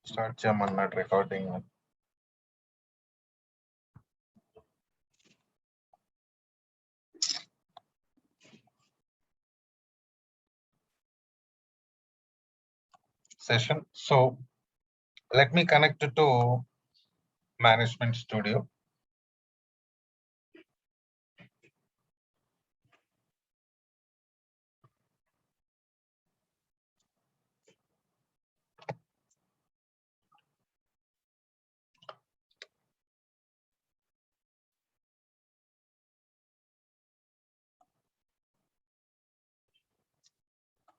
Start German, not recording. Session. So let me connect it to Management Studio.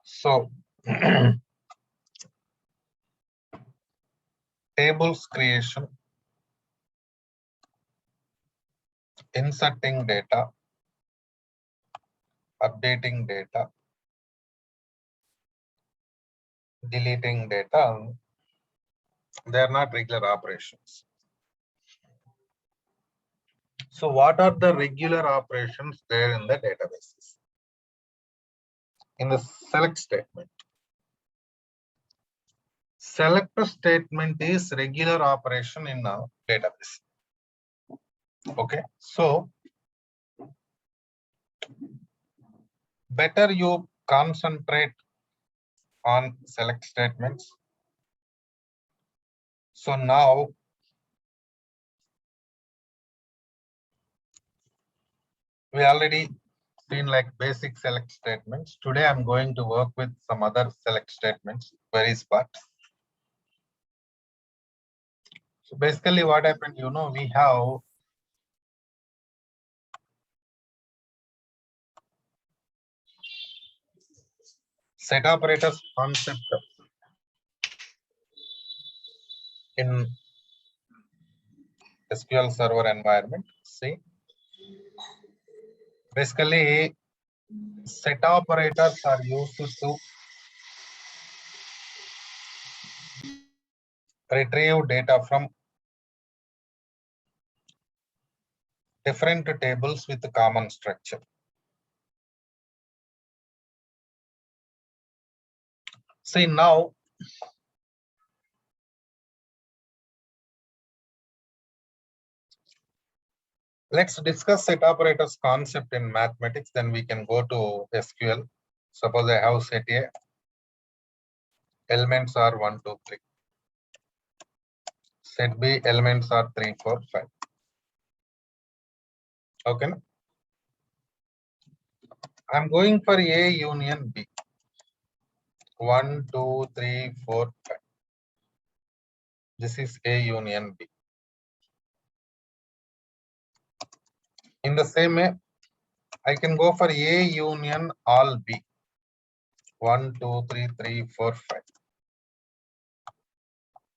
So tables creation, inserting data, updating data, deleting data, they are not regular operations. So what are the regular operations there in the databases? In the select statement. Select statement is regular operation in a database. Okay, so better you concentrate on select statements. So now we already seen like basic select statements. Today I'm going to work with some other select statements, queries part. So basically what happened, we have set operators concept in SQL Server environment. See, basically set operators are used to retrieve data from different tables with common structure. See now, let's discuss set operators concept in mathematics, then we can go to SQL. Suppose I have set A, elements are 1, 2, 3. Set B, elements are 3, 4, 5. Okay. I'm going for A union B. 1, 2, 3, 4, 5. This is A union B. In the same way, I can go for A union all B. 1, 2, 3, 3, 4, 5.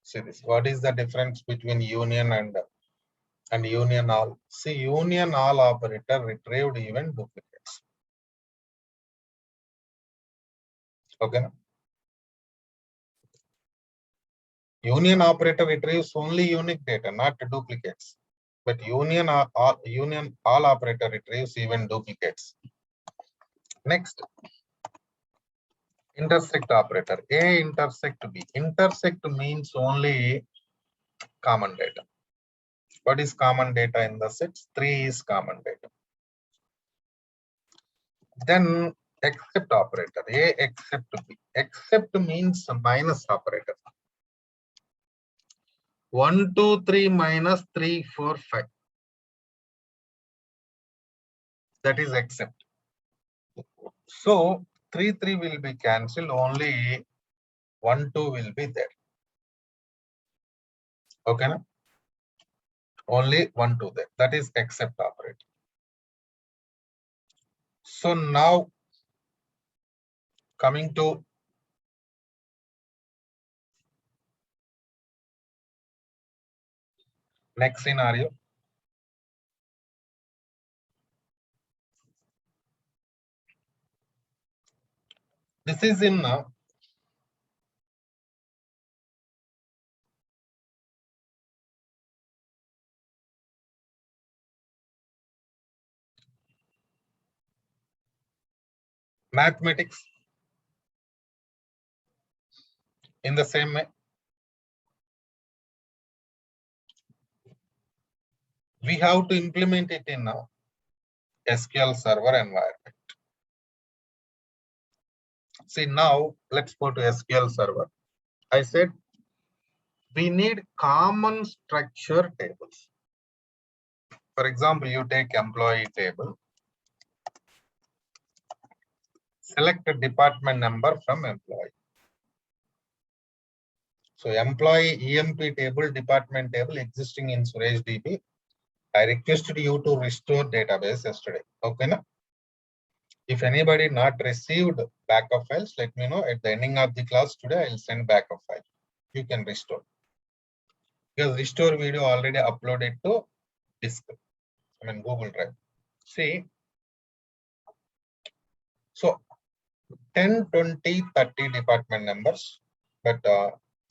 See this. What is the difference between union and union all? See, union all operator retrieved even duplicates. Okay. Union operator retrieves only unique data, not duplicates. But union all operator retrieves even duplicates. Next, intersect operator. A intersect B. Intersect means only common data. What is common data in the sets? 3 is common data. Then except operator. A except B. Except means minus operator. 1, 2, 3 minus 3, 4, 5. That is except. So 3, 3 will be cancelled. Only 1, 2 will be there. Okay. Na? Only 1, 2 there. That is except operator. So now coming to next scenario. This is in Mathematics. In the same way, we have to implement it in a SQL Server environment. See, now let's go to SQL Server. I said we need common structure tables. For example, you take employee table, select a department number from employee. So employee EMP table, department table existing in Suresh DB. I requested you to restore database yesterday. Okay, na? If anybody not received backup files, let me know. At the ending of the class today, I'll send backup file. You can restore. Because restore video already uploaded to disk. Google Drive. See, so 10, 20, 30 department numbers, but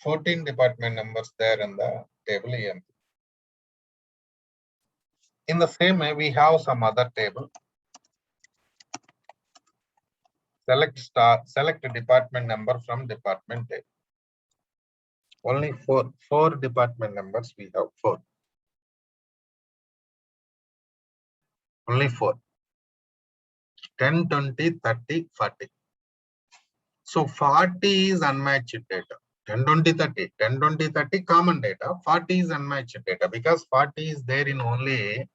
14 department numbers there in the table EMP. In the same way, we have some other table. Select a department number from department table. Only four department numbers we have, 4. Only 4. 10, 20, 30, 40. So 40 is unmatched data. 10, 20, 30. 10, 20, 30 common data. 40 is unmatched data because 40 is there in only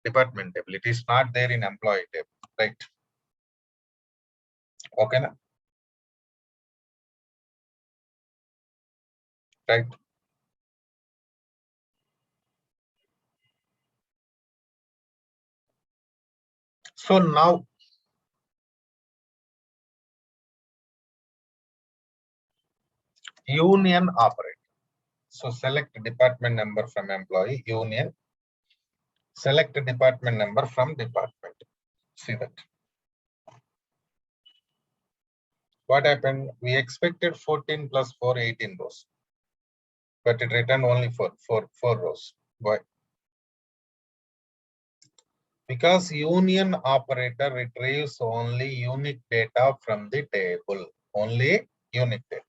department table. It is not there in employee table, right? Okay, na? Right. So now union operator. So select department number from employee, union. Select department number from department. See that. What happened? We expected 14 plus 4, 18 rows. But it returned only 4 rows. Why? Because union operator retrieves only unique data from the table. Only unique data.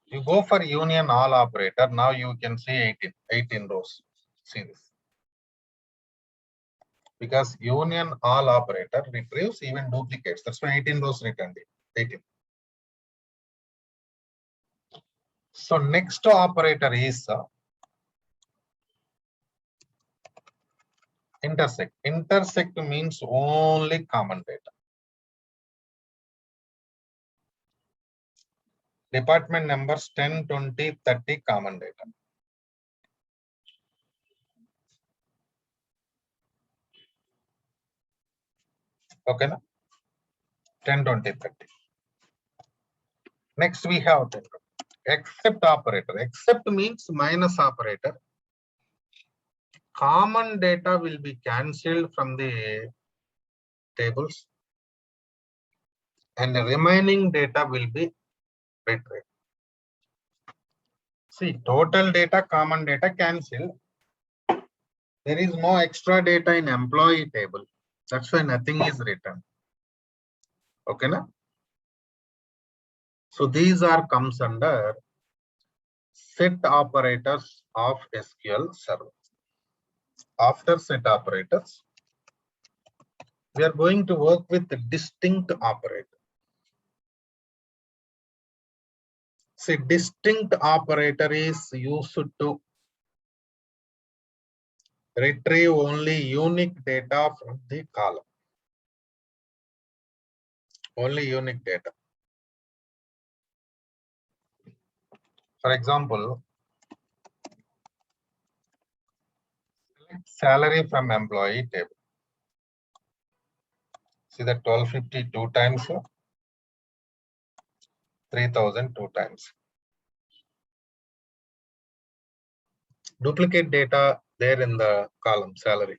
You go for union all operator. Now you can see 18 rows. See this. Because union all operator retrieves even duplicates. That's why 18 rows returned. 18. So next operator is intersect. Intersect means only common data. Department numbers 10, 20, 30 common data. Okay, na? 10, 20, 30. Next we have 10, except operator. Except means minus operator. Common data will be cancelled from the tables and the remaining data will be retrieved. See, total data, common data cancel. There is no extra data in employee table. That's why nothing is written. Okay, na? So these are comes under set operators of SQL Server. After set operators, we are going to work with the distinct operator. See, distinct operator is used to retrieve only unique data from the column. Only unique data. For example, select salary from employee table. See that 1250 2 times, 3000 2 times. Duplicate data there in the column salary.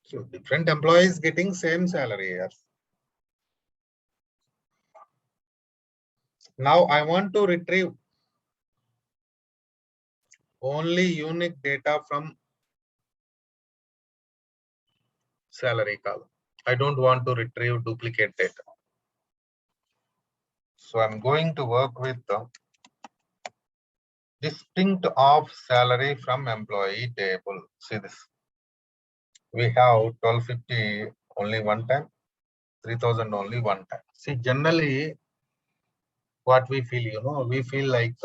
So different employees getting same salary here. Now I want to retrieve only unique data from salary column. I don't want to retrieve duplicate data. So I'm going to work with the distinct of salary from employee table. See this. We have 1250 only one time, 3000 only one time. See, generally, what we feel, we feel like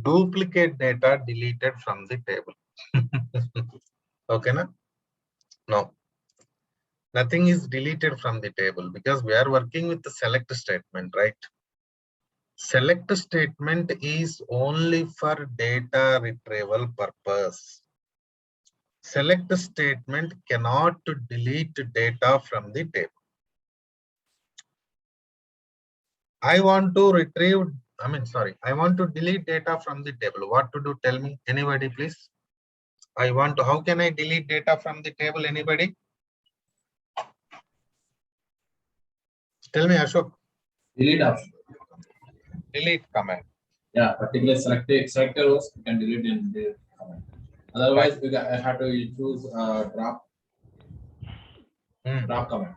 duplicate data deleted from the table. Okay, na? No, nothing is deleted from the table because we are working with the select statement, right? Select statement is only for data retrieval purpose. Select statement cannot delete data from the table. I want to retrieve, I want to delete data from the table. What to do? Tell me, anybody, please. How can I delete data from the table? Anybody? Tell me, Ashok. Delete option. Delete command. Yeah, particularly select rows, you can delete in the command. Otherwise, I have to choose drop command.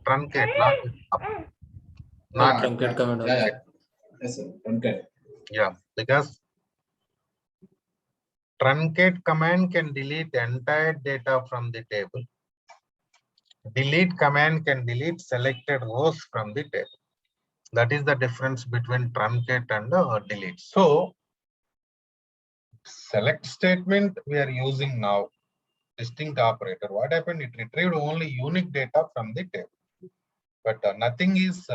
Truncate, not truncate command. Yeah. Yes, sir. Truncate. Yeah, because truncate command can delete entire data from the table. Delete command can delete selected rows from the table. That is the difference between truncate and delete. So, select statement we are using now, distinct operator. What happened? It retrieved only unique data from the table, but nothing is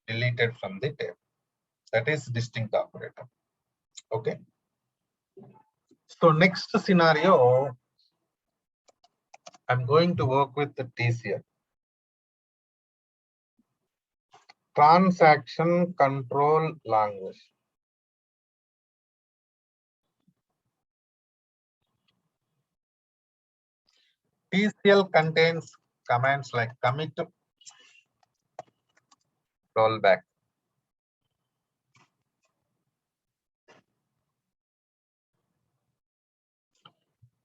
deleted from the table. That is distinct operator. Okay. So next scenario, I'm going to work with the TCL. Transaction control language. TCL contains commands like commit, rollback.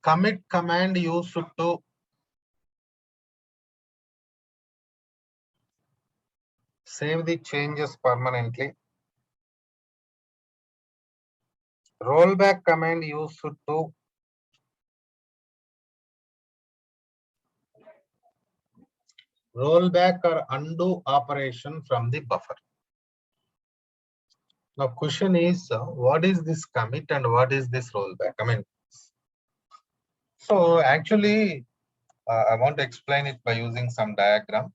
Commit command used to save the changes permanently. Rollback command used to roll back or undo operation from the buffer. Now question is, what is this commit and what is this rollback? So actually, I want to explain it by using some diagram.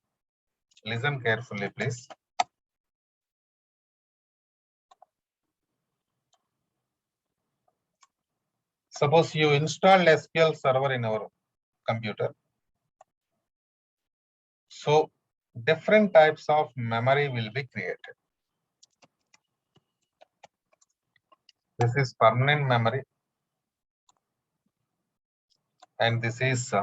Listen carefully, please. Suppose you installed SQL Server in our computer. So different types of memory will be created. This is permanent memory. And this is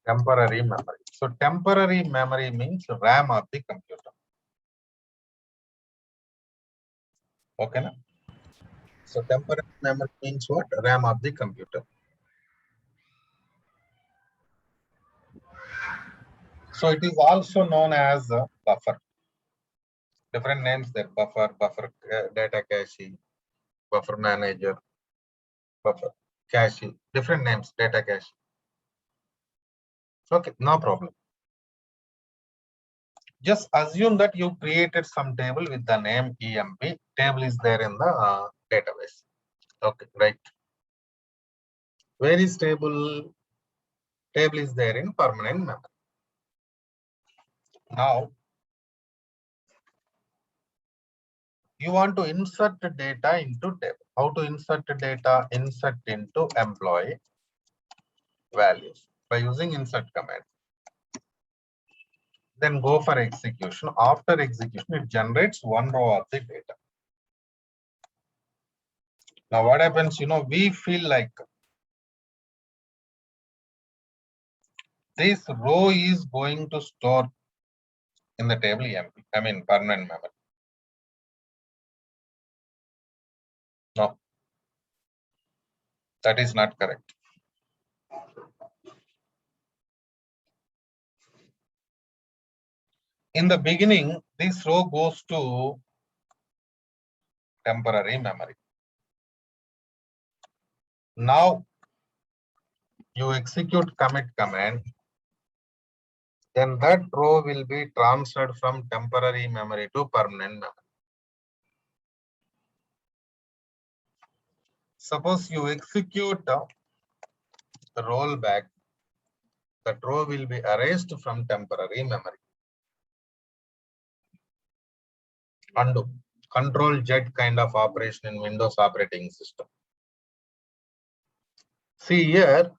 temporary memory. So temporary memory means RAM of the computer. Okay. Na? So temporary memory means what? RAM of the computer. So it is also known as a buffer. Different names there: buffer, buffer data cache, buffer manager, buffer cache. Different names, data cache. Okay, no problem. Just assume that you created some table with the name EMP. Table is there in the database. Okay, right. Where is table? Table is there in permanent memory. Now, you want to insert data into table. How to insert data? Insert into employee values by using insert command. Then go for execution. After execution, it generates one row of the data. Now, what happens? We feel like this row is going to store in the table EMP. Permanent memory. No, That is not correct. In the beginning, this row goes to temporary memory. Now you execute commit command, then that row will be transferred from temporary memory to permanent memory. Suppose you execute the rollback, that row will be erased from temporary memory. Undo. Control Z kind of operation in Windows operating system. See here,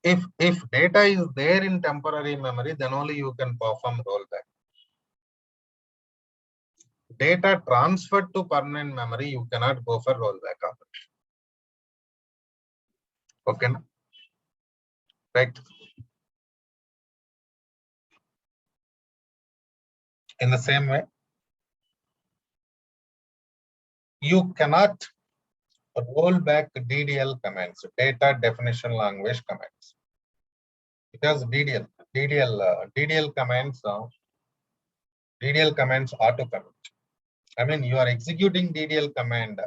if data is there in temporary memory, then only you can perform rollback. Data transferred to permanent memory, you cannot go for rollback operation. Okay, right? In the same way, you cannot roll back DDL commands, data definition language commands, because DDL commands auto commit. I mean, you are executing DDL command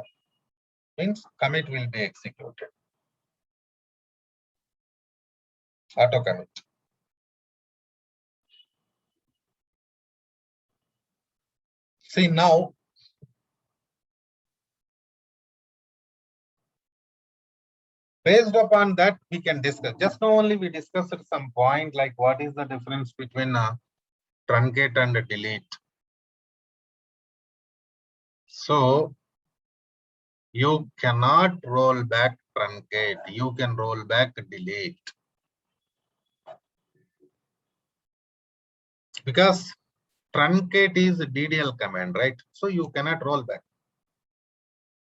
means commit will be executed. Auto commit. See now, based upon that, we can discuss. Just now only we discussed at some point like what is the difference between truncate and delete. So you cannot roll back truncate. You can roll back delete. Because truncate is a DDL command, right? So you cannot roll back.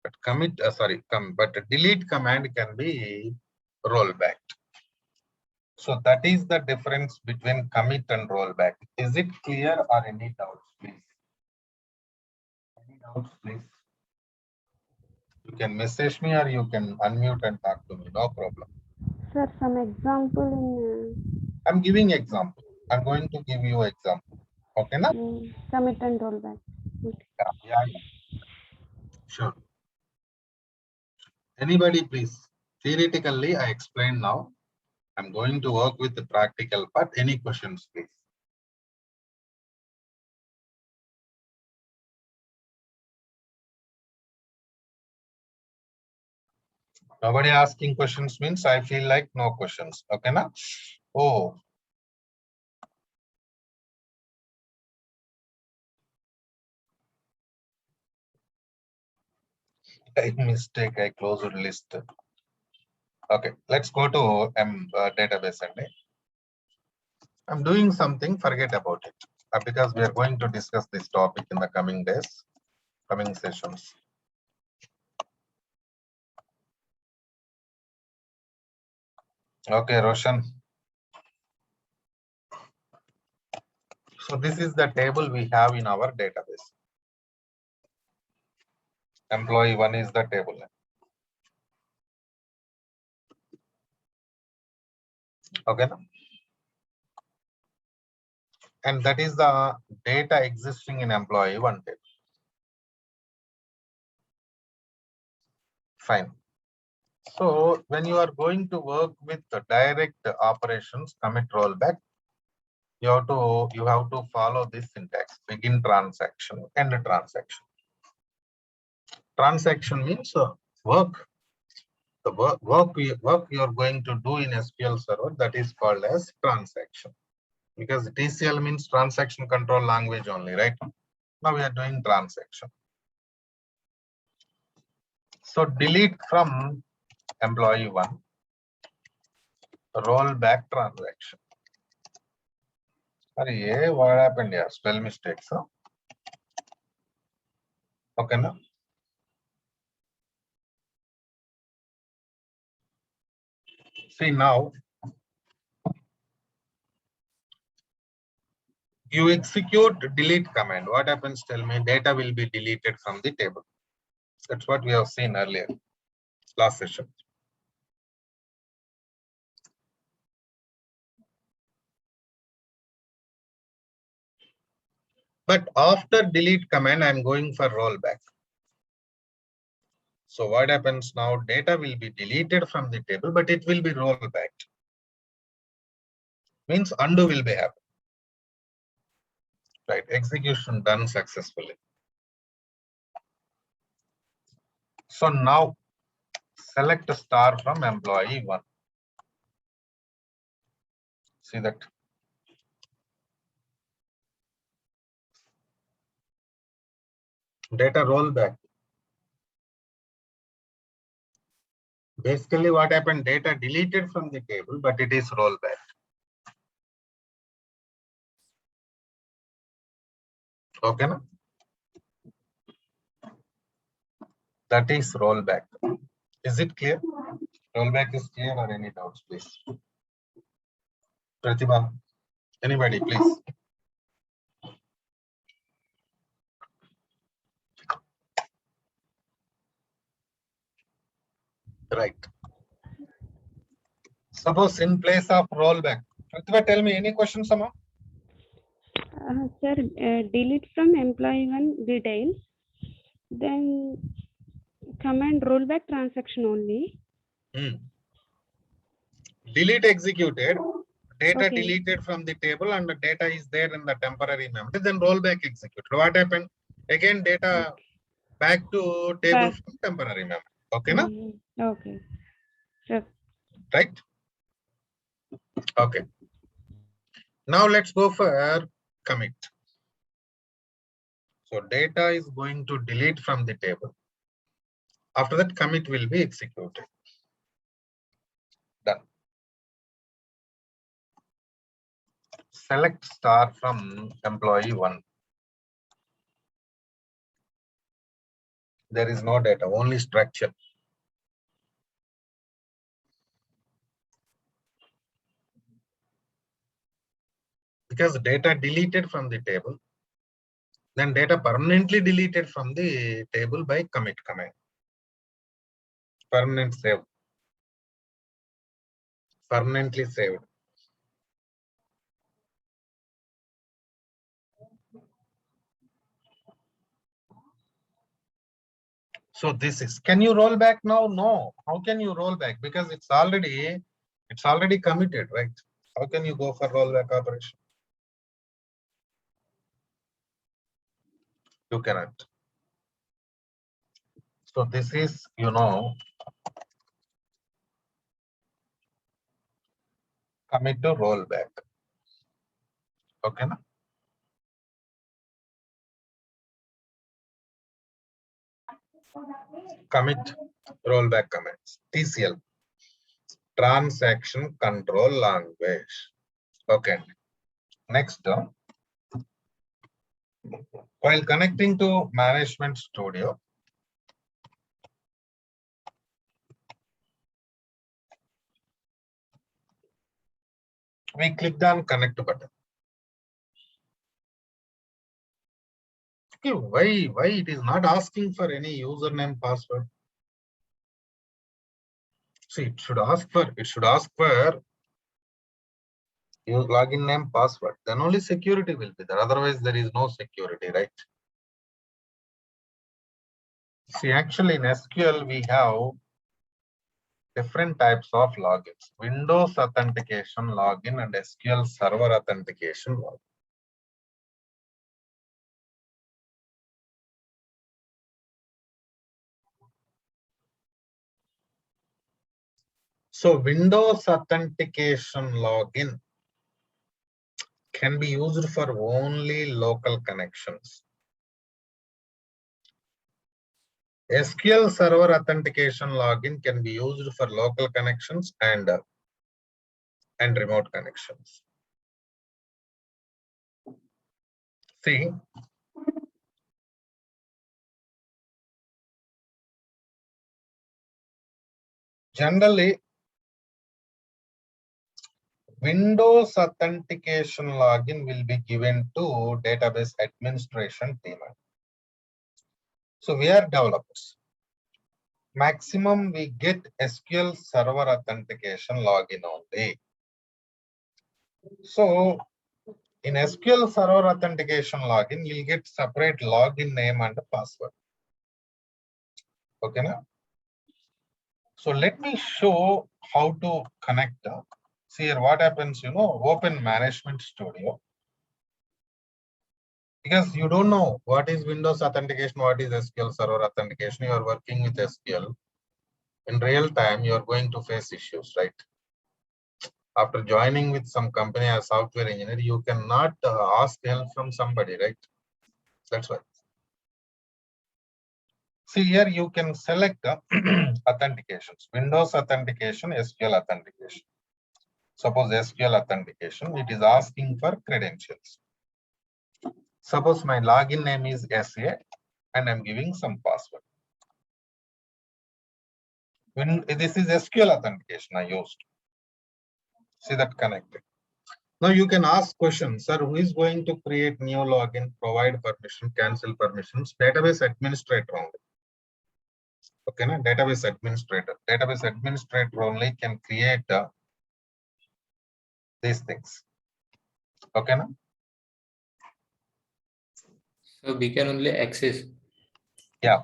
But but delete command can be rollback. So that is the difference between commit and rollback. Is it clear or any doubts, please? Any doubts, please? You can message me or you can unmute and talk to me, no problem. Sir, some example in I'm giving example. I'm going to give you example. Okay, na? commit and rollback. Yeah. Sure. Anybody, please? Theoretically, I explained now. I'm going to work with the practical part. Any questions, please? Nobody asking questions means I feel like no questions. Okay, na? Oh. I mistake. I closed list. Okay, let's go to database and I'm doing something. Forget about it because we are going to discuss this topic in the coming days, coming sessions. Okay, Roshan. So this is the table we have in our database. Employee 1 is the table. Okay. And that is the data existing in employee 1 table. Fine. So when you are going to work with the direct operations, commit rollback, you have to follow this syntax: begin transaction, end transaction. Transaction means work. The work you are going to do in SQL Server, that is called as transaction, because TCL means transaction control language only, right? Now we are doing transaction. So delete from employee 1, roll back transaction. Sorry, what happened here? Spell mistakes. Huh? Okay, now. See now, you execute delete command. What happens? Tell me. Data will be deleted from the table. That's what we have seen earlier. last session. But after delete command, I'm going for rollback. So what happens now? Data will be deleted from the table, but it will be rolled back. Means undo will be happen. Right, execution done successfully. So now select star from employee 1. See that? Data rollback. Basically what happened, data deleted from the table, but it is rollback. Okay, na? That is rollback. Is it clear? Rollback is clear, or any doubts, please? Pratibha, anybody, please? Right. Suppose in place of rollback. Pratibha, tell me any questions, Sama? Sir, delete from employee 1 details, then command rollback transaction only. Delete executed, data Okay. deleted from the table, and the data is there in the temporary memory, then rollback executed. What happened? Again, data back to table Back. from temporary memory. Okay, na? Okay. Sure. Right? Okay. Now let's go for commit. So data is going to delete from the table. After that, commit will be executed. Done. Select star from employee 1. There is no data, only structure. Because data deleted from the table, then data permanently deleted from the table by commit command. Permanent save. Permanently saved. So this is, can you roll back now? No. How can you roll back? Because it's already committed, right? How can you go for rollback operation? You cannot. So this is, commit to rollback. Okay, na? Commit rollback commands. TCL. Transaction control language. Okay. Next, while connecting to Management Studio, we clicked on connect button. Okay, why it is not asking for any username password? See, it should ask for your login name password. Then only security will be there. Otherwise, there is no security, right? See, actually in SQL we have different types of logins: Windows authentication login and SQL Server authentication login. So Windows authentication login can be used for only local connections. SQL Server authentication login can be used for local connections and remote connections. See, generally Windows authentication login will be given to database administration team. So we are developers. maximum we get SQL Server authentication login only. So in SQL Server authentication login, you'll get separate login name and password. Okay, now? So let me show how to connect. See here what happens, open Management Studio. Because you don't know what is Windows authentication, what is SQL Server authentication, you are working with SQL. In real time, you are going to face issues, right? After joining with some company as software engineer, you cannot ask help from somebody, right? That's why. See here, you can select authentications, Windows authentication, SQL authentication. Suppose SQL authentication, it is asking for credentials. Suppose my login name is SA and I'm giving some password. When this is SQL authentication I used. See that connected. Now you can ask questions, sir, who is going to create new login, provide permission, cancel permissions, database administrator only. Okay, na? Database administrator. Database administrator only can create these things. Okay, na? So we can only access. Yeah.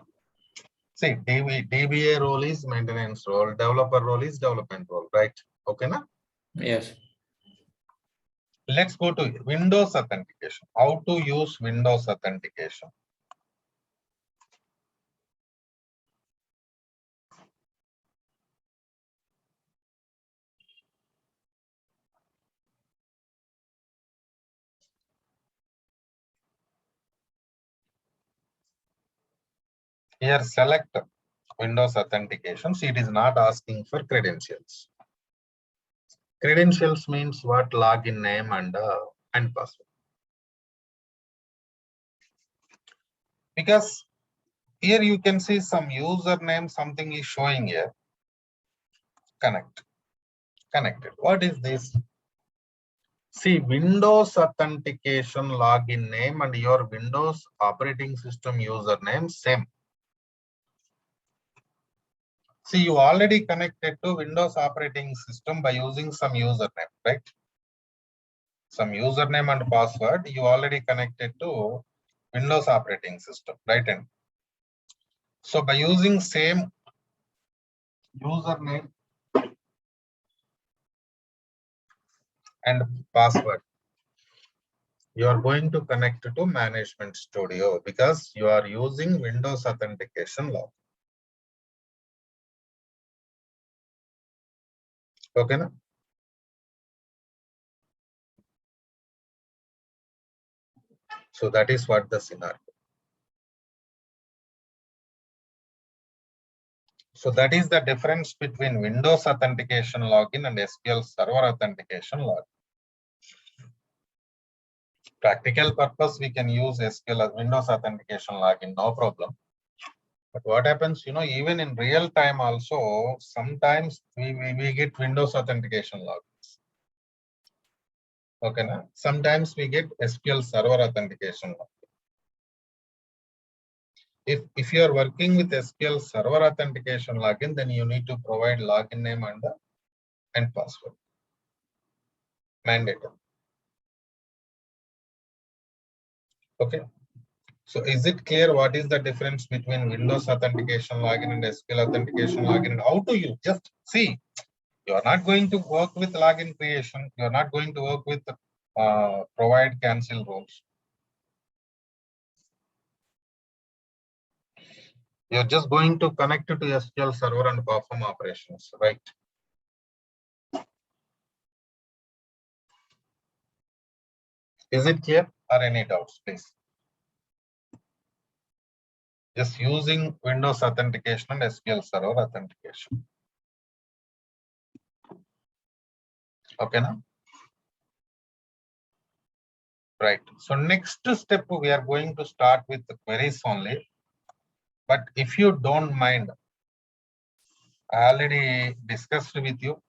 See, DBA role is maintenance role, developer role is development role, right? Okay, na? Yes. Let's go to Windows authentication. How to use Windows authentication? Here select Windows authentication. See, it is not asking for credentials. Credentials means what? Login name and password. Because here you can see some username, something is showing here. Connected. What is this? See, Windows authentication login name and your Windows operating system username same. See, you already connected to Windows operating system by using some username, right? Some username and password you already connected to Windows operating system, right? And so by using same username and password, you are going to connect to Management Studio because you are using Windows authentication log. Okay, na? So that is what the scenario. So that is the difference between Windows authentication login and SQL Server authentication login. Practical purpose, we can use SQL Windows authentication login, no problem. But what happens, even in real time also, sometimes we get Windows authentication logins. Okay, na? Sometimes we get SQL Server authentication login. If you are working with SQL Server authentication login, then you need to provide login name and password. Mandatory. Okay. So is it clear what is the difference between Windows authentication login and SQL authentication login and how to use? Just see, you are not going to work with login creation. You are not going to work with provide cancel roles. You're just going to connect to SQL Server and perform operations, right? Is it clear or any doubts, please? Just using Windows authentication and SQL Server authentication. Okay, now? Right. So next step, we are going to start with the queries only. But if you don't mind, I already discussed with you